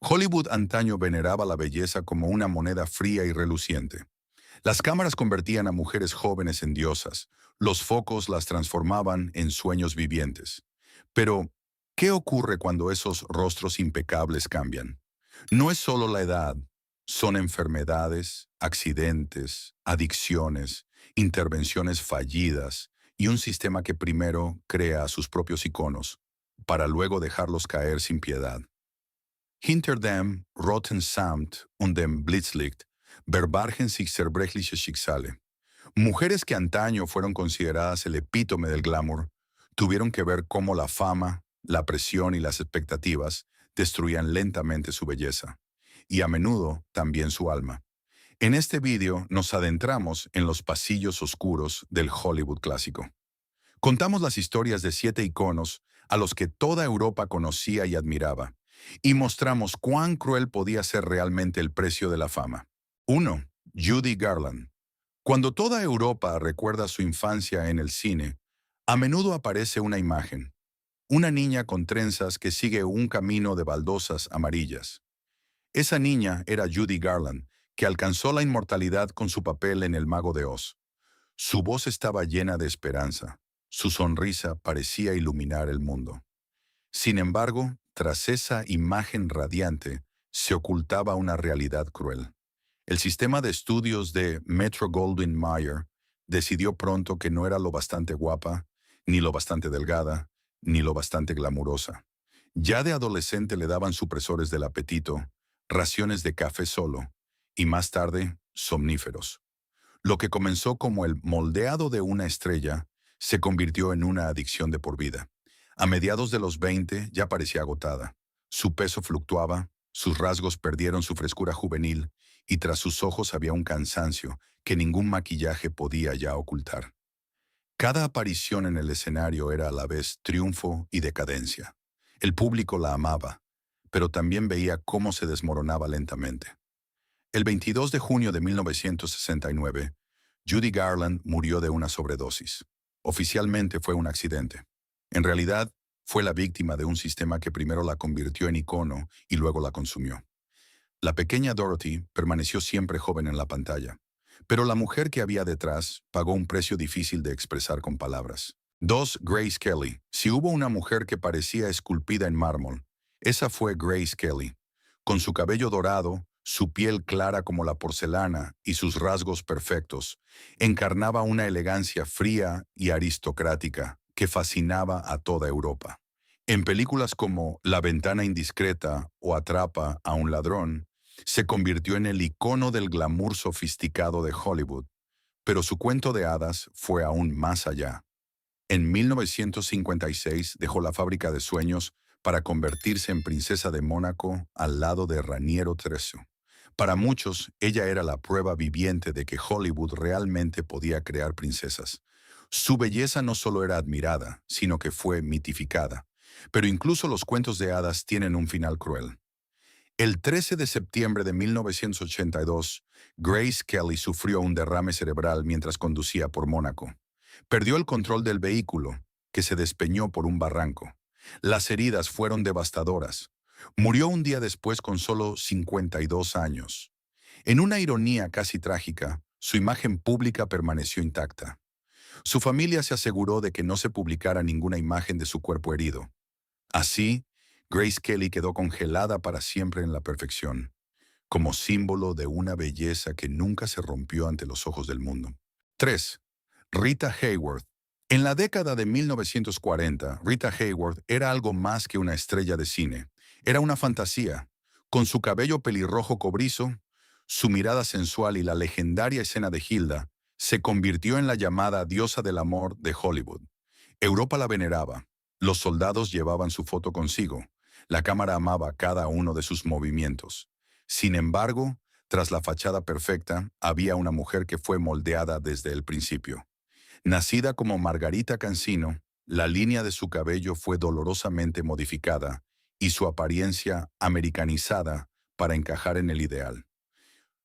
Hollywood antaño veneraba la belleza como una moneda fría y reluciente. Las cámaras convertían a mujeres jóvenes en diosas, los focos las transformaban en sueños vivientes. Pero, ¿qué ocurre cuando esos rostros impecables cambian? No es solo la edad, son enfermedades, accidentes, adicciones, intervenciones fallidas y un sistema que primero crea a sus propios iconos, para luego dejarlos caer sin piedad. Hinter dem roten Samt und dem Blitzlicht verbargen sich zerbrechliche Schicksale. Mujeres que antaño fueron consideradas el epítome del glamour, tuvieron que ver cómo la fama, la presión y las expectativas destruían lentamente su belleza, y a menudo también su alma. En este vídeo nos adentramos en los pasillos oscuros del Hollywood clásico. Contamos las historias de 7 iconos a los que toda Europa conocía y admiraba, y mostramos cuán cruel podía ser realmente el precio de la fama. 1. Judy Garland. Cuando toda Europa recuerda su infancia en el cine, a menudo aparece una imagen, una niña con trenzas que sigue un camino de baldosas amarillas. Esa niña era Judy Garland, que alcanzó la inmortalidad con su papel en El Mago de Oz. Su voz estaba llena de esperanza. Su sonrisa parecía iluminar el mundo. Sin embargo, tras esa imagen radiante, se ocultaba una realidad cruel. El sistema de estudios de Metro-Goldwyn-Mayer decidió pronto que no era lo bastante guapa, ni lo bastante delgada, ni lo bastante glamurosa. Ya de adolescente le daban supresores del apetito, raciones de café solo, y más tarde, somníferos. Lo que comenzó como el moldeado de una estrella se convirtió en una adicción de por vida. A mediados de los 20 ya parecía agotada. Su peso fluctuaba, sus rasgos perdieron su frescura juvenil y tras sus ojos había un cansancio que ningún maquillaje podía ya ocultar. Cada aparición en el escenario era a la vez triunfo y decadencia. El público la amaba, pero también veía cómo se desmoronaba lentamente. El 22 de junio de 1969, Judy Garland murió de una sobredosis. Oficialmente fue un accidente. En realidad, fue la víctima de un sistema que primero la convirtió en icono y luego la consumió. La pequeña Dorothy permaneció siempre joven en la pantalla, pero la mujer que había detrás pagó un precio difícil de expresar con palabras. 2. Grace Kelly. Si hubo una mujer que parecía esculpida en mármol, esa fue Grace Kelly. Con su cabello dorado, su piel clara como la porcelana y sus rasgos perfectos, encarnaba una elegancia fría y aristocrática que fascinaba a toda Europa. En películas como La ventana indiscreta o Atrapa a un ladrón, se convirtió en el icono del glamour sofisticado de Hollywood, pero su cuento de hadas fue aún más allá. En 1956 dejó la fábrica de sueños para convertirse en princesa de Mónaco al lado de Raniero III. Para muchos, ella era la prueba viviente de que Hollywood realmente podía crear princesas. Su belleza no solo era admirada, sino que fue mitificada. Pero incluso los cuentos de hadas tienen un final cruel. El 13 de septiembre de 1982, Grace Kelly sufrió un derrame cerebral mientras conducía por Mónaco. Perdió el control del vehículo, que se despeñó por un barranco. Las heridas fueron devastadoras. Murió un día después con solo 52 años. En una ironía casi trágica, su imagen pública permaneció intacta. Su familia se aseguró de que no se publicara ninguna imagen de su cuerpo herido. Así, Grace Kelly quedó congelada para siempre en la perfección, como símbolo de una belleza que nunca se rompió ante los ojos del mundo. 3. Rita Hayworth. En la década de 1940, Rita Hayworth era algo más que una estrella de cine. Era una fantasía. Con su cabello pelirrojo cobrizo, su mirada sensual y la legendaria escena de Hilda, se convirtió en la llamada diosa del amor de Hollywood. Europa la veneraba. Los soldados llevaban su foto consigo. La cámara amaba cada uno de sus movimientos. Sin embargo, tras la fachada perfecta, había una mujer que fue moldeada desde el principio. Nacida como Margarita Cancino, la línea de su cabello fue dolorosamente modificada y su apariencia americanizada para encajar en el ideal.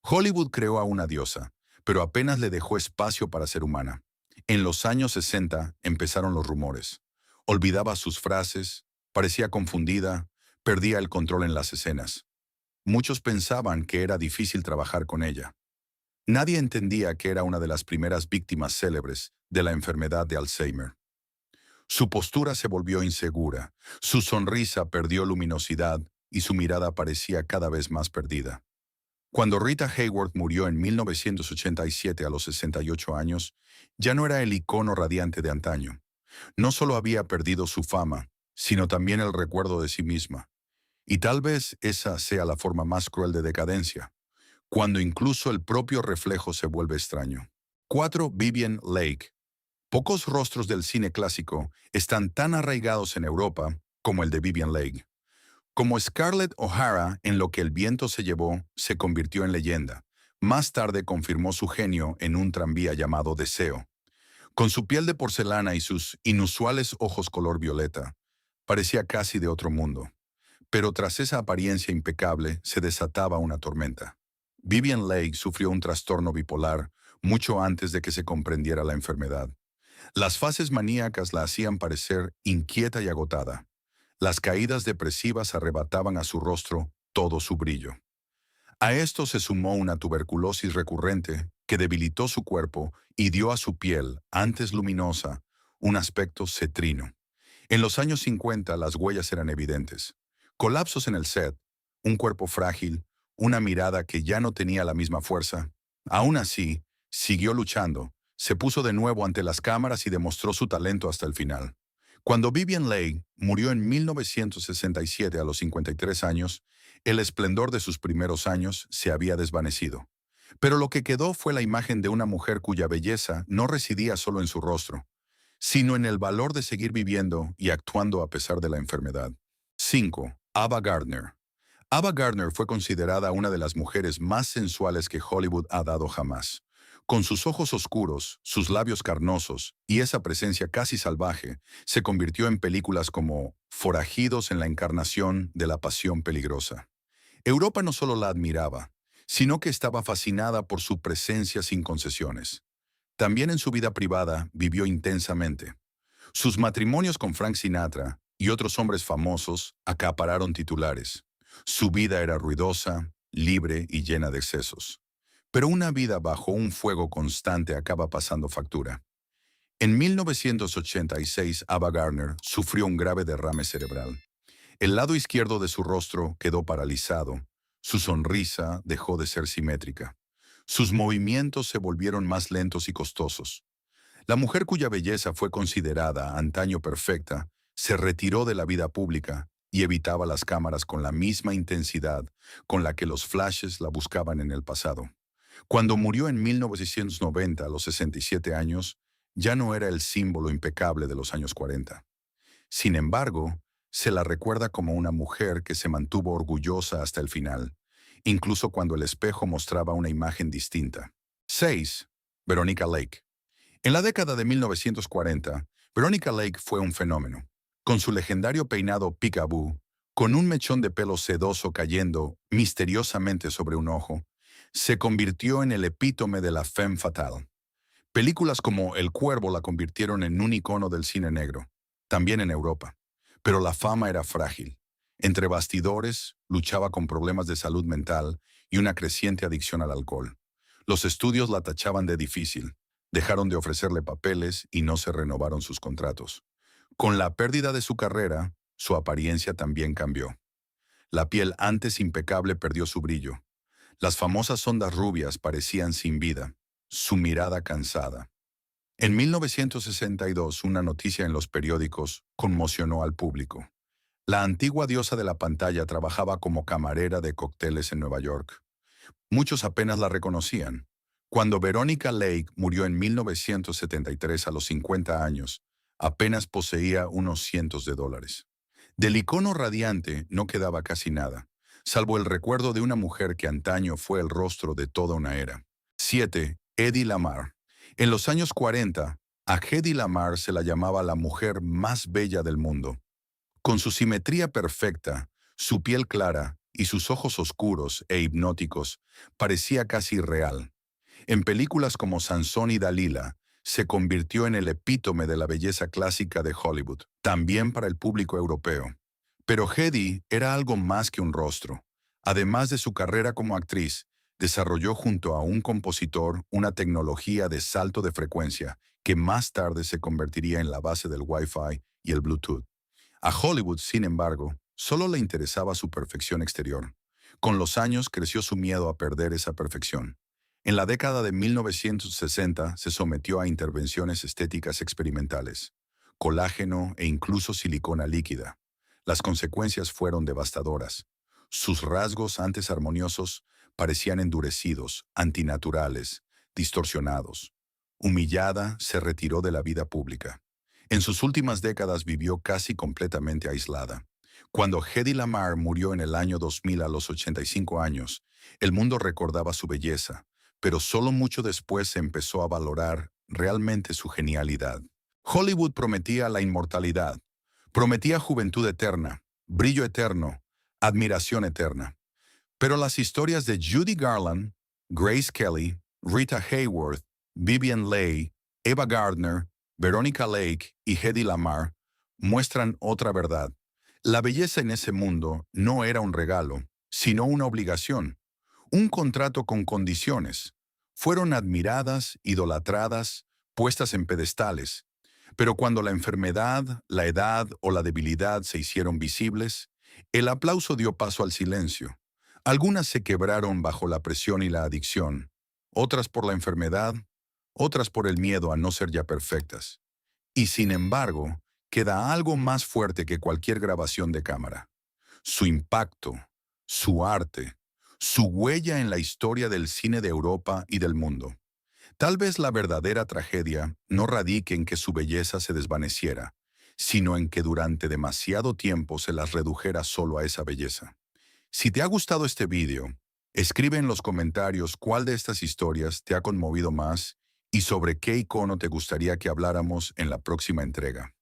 Hollywood creó a una diosa, pero apenas le dejó espacio para ser humana. En los años 60 empezaron los rumores. Olvidaba sus frases, parecía confundida, perdía el control en las escenas. Muchos pensaban que era difícil trabajar con ella. Nadie entendía que era una de las primeras víctimas célebres de la enfermedad de Alzheimer. Su postura se volvió insegura, su sonrisa perdió luminosidad y su mirada parecía cada vez más perdida. Cuando Rita Hayworth murió en 1987 a los 68 años, ya no era el icono radiante de antaño. No solo había perdido su fama, sino también el recuerdo de sí misma. Y tal vez esa sea la forma más cruel de decadencia, cuando incluso el propio reflejo se vuelve extraño. 4. Vivien Leigh. Pocos rostros del cine clásico están tan arraigados en Europa como el de Vivien Leigh. Como Scarlett O'Hara en Lo que el viento se llevó, se convirtió en leyenda. Más tarde confirmó su genio en un tranvía llamado Deseo. Con su piel de porcelana y sus inusuales ojos color violeta, parecía casi de otro mundo. Pero tras esa apariencia impecable se desataba una tormenta. Vivien Leigh sufrió un trastorno bipolar mucho antes de que se comprendiera la enfermedad. Las fases maníacas la hacían parecer inquieta y agotada. Las caídas depresivas arrebataban a su rostro todo su brillo. A esto se sumó una tuberculosis recurrente que debilitó su cuerpo y dio a su piel, antes luminosa, un aspecto cetrino. En los años 50 las huellas eran evidentes. Colapsos en el set, un cuerpo frágil, una mirada que ya no tenía la misma fuerza. Aún así, siguió luchando, se puso de nuevo ante las cámaras y demostró su talento hasta el final. Cuando Vivien Leigh murió en 1967 a los 53 años, el esplendor de sus primeros años se había desvanecido. Pero lo que quedó fue la imagen de una mujer cuya belleza no residía solo en su rostro, sino en el valor de seguir viviendo y actuando a pesar de la enfermedad. 5. Ava Gardner. Ava Gardner fue considerada una de las mujeres más sensuales que Hollywood ha dado jamás. Con sus ojos oscuros, sus labios carnosos y esa presencia casi salvaje, se convirtió en películas como Forajidos en la encarnación de la pasión peligrosa. Europa no solo la admiraba, sino que estaba fascinada por su presencia sin concesiones. También en su vida privada vivió intensamente. Sus matrimonios con Frank Sinatra y otros hombres famosos acapararon titulares. Su vida era ruidosa, libre y llena de excesos. Pero una vida bajo un fuego constante acaba pasando factura. En 1986, Ava Gardner sufrió un grave derrame cerebral. El lado izquierdo de su rostro quedó paralizado. Su sonrisa dejó de ser simétrica. Sus movimientos se volvieron más lentos y costosos. La mujer cuya belleza fue considerada antaño perfecta, se retiró de la vida pública y evitaba las cámaras con la misma intensidad con la que los flashes la buscaban en el pasado. Cuando murió en 1990 a los 67 años, ya no era el símbolo impecable de los años 40. Sin embargo, se la recuerda como una mujer que se mantuvo orgullosa hasta el final, incluso cuando el espejo mostraba una imagen distinta. 6. Veronica Lake. En la década de 1940, Veronica Lake fue un fenómeno. Con su legendario peinado peekaboo, con un mechón de pelo sedoso cayendo misteriosamente sobre un ojo, se convirtió en el epítome de la femme fatale. Películas como El Cuervo la convirtieron en un icono del cine negro, también en Europa. Pero la fama era frágil. Entre bastidores, luchaba con problemas de salud mental y una creciente adicción al alcohol. Los estudios la tachaban de difícil, dejaron de ofrecerle papeles y no se renovaron sus contratos. Con la pérdida de su carrera, su apariencia también cambió. La piel antes impecable perdió su brillo. Las famosas ondas rubias parecían sin vida, su mirada cansada. En 1962, una noticia en los periódicos conmocionó al público. La antigua diosa de la pantalla trabajaba como camarera de cócteles en Nueva York. Muchos apenas la reconocían. Cuando Veronica Lake murió en 1973 a los 50 años, apenas poseía unos cientos de dólares. Del icono radiante no quedaba casi nada, salvo el recuerdo de una mujer que antaño fue el rostro de toda una era. 7. Hedy Lamarr. En los años 40, a Hedy Lamarr se la llamaba la mujer más bella del mundo. Con su simetría perfecta, su piel clara y sus ojos oscuros e hipnóticos, parecía casi real. En películas como Sansón y Dalila, se convirtió en el epítome de la belleza clásica de Hollywood, también para el público europeo. Pero Hedy era algo más que un rostro, Además de su carrera como actriz, desarrolló junto a un compositor una tecnología de salto de frecuencia que más tarde se convertiría en la base del Wi-Fi y el Bluetooth. A Hollywood, sin embargo, solo le interesaba su perfección exterior. Con los años creció su miedo a perder esa perfección. En la década de 1960 se sometió a intervenciones estéticas experimentales, colágeno e incluso silicona líquida. Las consecuencias fueron devastadoras. Sus rasgos antes armoniosos parecían endurecidos, antinaturales, distorsionados. Humillada, se retiró de la vida pública. En sus últimas décadas vivió casi completamente aislada. Cuando Hedy Lamarr murió en el año 2000 a los 85 años, el mundo recordaba su belleza, pero solo mucho después se empezó a valorar realmente su genialidad. Hollywood prometía la inmortalidad, prometía juventud eterna, brillo eterno, admiración eterna. Pero las historias de Judy Garland, Grace Kelly, Rita Hayworth, Vivien Leigh, Ava Gardner, Veronica Lake y Hedy Lamarr muestran otra verdad. La belleza en ese mundo no era un regalo, sino una obligación, un contrato con condiciones. Fueron admiradas, idolatradas, puestas en pedestales. Pero cuando la enfermedad, la edad o la debilidad se hicieron visibles, el aplauso dio paso al silencio. Algunas se quebraron bajo la presión y la adicción, otras por la enfermedad, otras por el miedo a no ser ya perfectas. Y sin embargo, queda algo más fuerte que cualquier grabación de cámara: su impacto, su arte, su huella en la historia del cine de Europa y del mundo. Tal vez la verdadera tragedia no radique en que su belleza se desvaneciera, sino en que durante demasiado tiempo se las redujera solo a esa belleza. Si te ha gustado este video, escribe en los comentarios cuál de estas historias te ha conmovido más y sobre qué icono te gustaría que habláramos en la próxima entrega.